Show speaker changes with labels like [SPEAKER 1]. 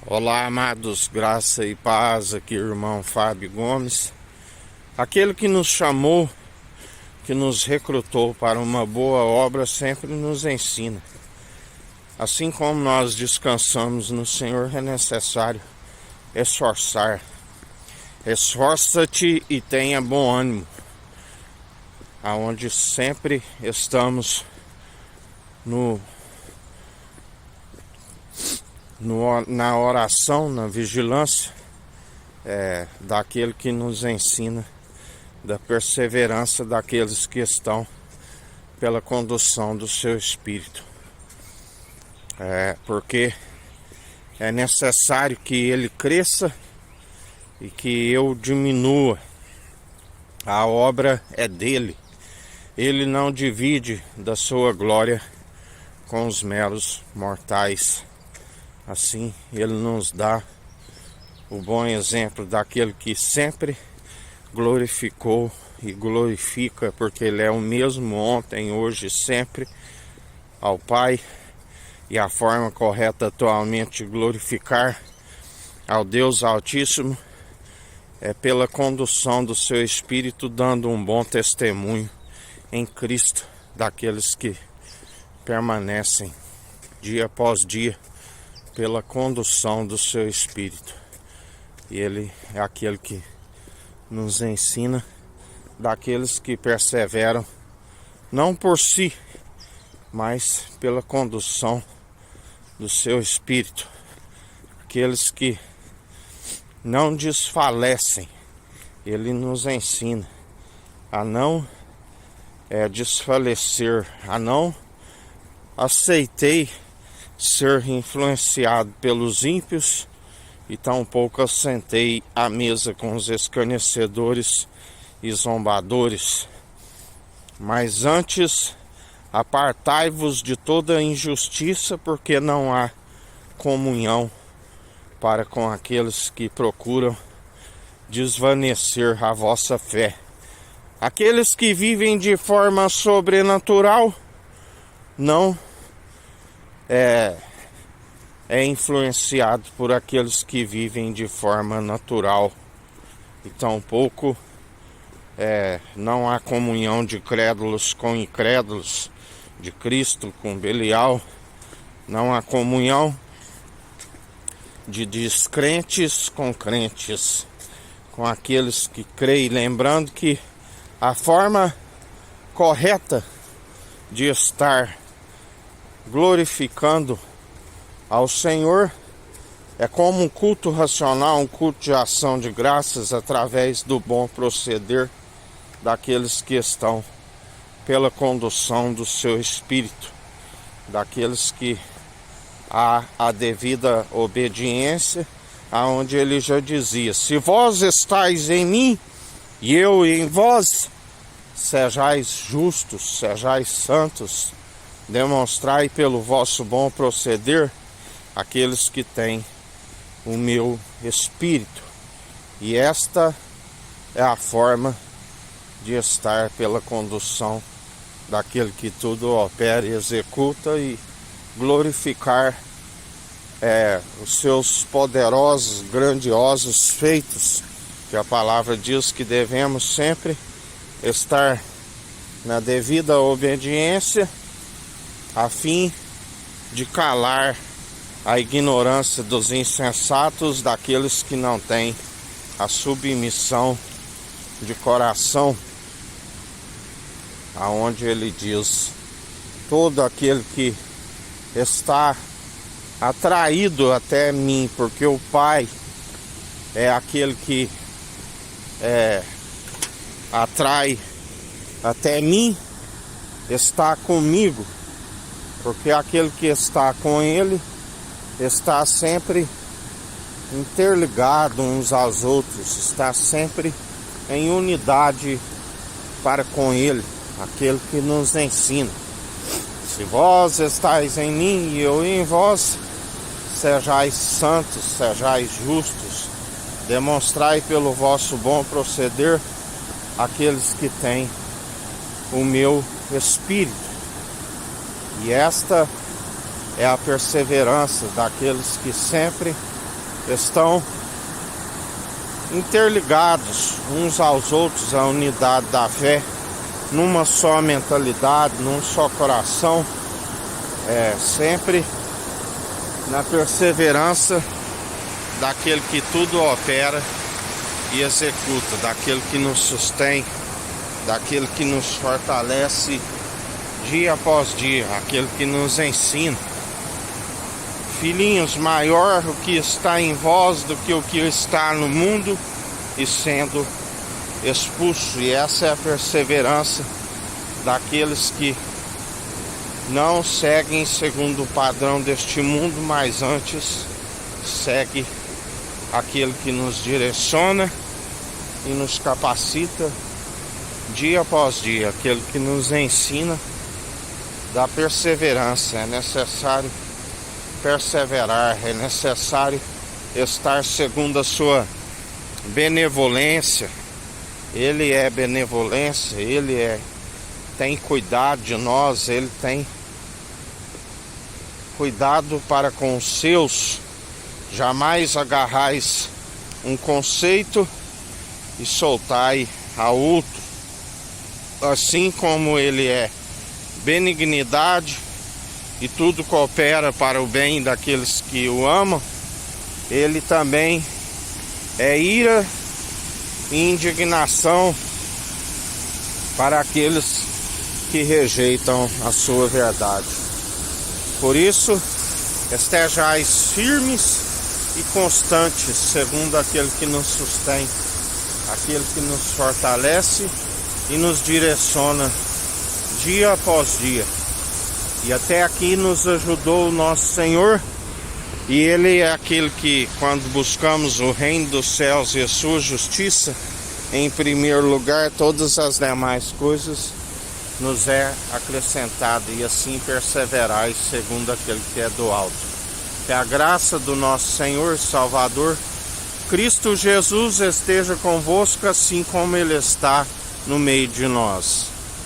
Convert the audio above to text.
[SPEAKER 1] Olá, amados, graça e paz, aqui irmão Fábio Gomes, aquele que nos chamou, que nos recrutou para uma boa obra, sempre nos ensina. Assim como nós descansamos no Senhor, é necessário esforçar. Esforça-te e tenha bom ânimo, aonde sempre estamos na oração, na vigilância, daquele que nos ensina, da perseverança daqueles que estão pela condução do seu Espírito. Porque é necessário que ele cresça e que eu diminua. A obra é dele. Ele não divide da sua glória com os meros mortais. Assim, ele nos dá o bom exemplo daquele que sempre glorificou e glorifica, porque ele é o mesmo ontem, hoje e sempre, ao Pai. E a forma correta atualmente de glorificar ao Deus Altíssimo é pela condução do seu Espírito, dando um bom testemunho em Cristo daqueles que permanecem dia após dia pela condução do seu Espírito. E ele é aquele que nos ensina daqueles que perseveram, não por si, mas pela condução do seu Espírito. Aqueles que não desfalecem. Ele nos ensina a não desfalecer, a não aceitei ser influenciado pelos ímpios, e tampouco assentei à mesa com os escarnecedores e zombadores. Mas antes, apartai-vos de toda injustiça, porque não há comunhão para com aqueles que procuram desvanecer a vossa fé. Aqueles que vivem de forma sobrenatural não é influenciado por aqueles que vivem de forma natural. E tampouco não há comunhão de crédulos com incrédulos, de Cristo com Belial. Não há comunhão de descrentes com crentes, com aqueles que creem. Lembrando que a forma correta de estar glorificando ao Senhor é como um culto racional, um culto de ação de graças, através do bom proceder daqueles que estão pela condução do seu Espírito, daqueles que há a devida obediência, aonde ele já dizia: se vós estáis em mim e eu em vós, sejais justos, sejais santos, demonstrai pelo vosso bom proceder aqueles que têm o meu Espírito. E esta é a forma de estar pela condução daquele que tudo opera e executa, e glorificar os seus poderosos, grandiosos feitos, que a palavra diz que devemos sempre estar na devida obediência, a fim de calar a ignorância dos insensatos, daqueles que não têm a submissão de coração, aonde ele diz: todo aquele que está atraído até mim, porque o Pai é aquele que atrai até mim, está comigo, porque aquele que está com ele está sempre interligado uns aos outros, está sempre em unidade para com ele, aquele que nos ensina: se vós estáis em mim e eu em vós, sejais santos, sejais justos, demonstrai pelo vosso bom proceder aqueles que têm o meu Espírito. E esta é a perseverança daqueles que sempre estão interligados uns aos outros, a unidade da fé, numa só mentalidade, num só coração, sempre na perseverança daquele que tudo opera e executa, daquele que nos sustém, daquele que nos fortalece dia após dia, aquele que nos ensina. Filhinhos, maior o que está em vós do que o que está no mundo, e sendo expulso. E essa é a perseverança daqueles que não seguem segundo o padrão deste mundo, mas antes segue aquele que nos direciona e nos capacita dia após dia, aquele que nos ensina da perseverança. É necessário perseverar, é necessário estar segundo a sua benevolência. Ele é benevolência, ele tem cuidado de nós, ele tem cuidado para com os seus. Jamais agarrais um conceito e soltai a outro. Assim como ele é benignidade e tudo coopera para o bem daqueles que o amam, ele também é ira e indignação para aqueles que rejeitam a sua verdade. Por isso, estejais firmes e constantes, segundo aquele que nos sustém, aquele que nos fortalece e nos direciona dia após dia. E até aqui nos ajudou o nosso Senhor, e Ele é aquele que, quando buscamos o reino dos céus e a sua justiça, em primeiro lugar, todas as demais coisas nos é acrescentada, e assim perseverais segundo aquele que é do alto. Que a graça do nosso Senhor e Salvador Cristo Jesus esteja convosco, assim como Ele está no meio de nós.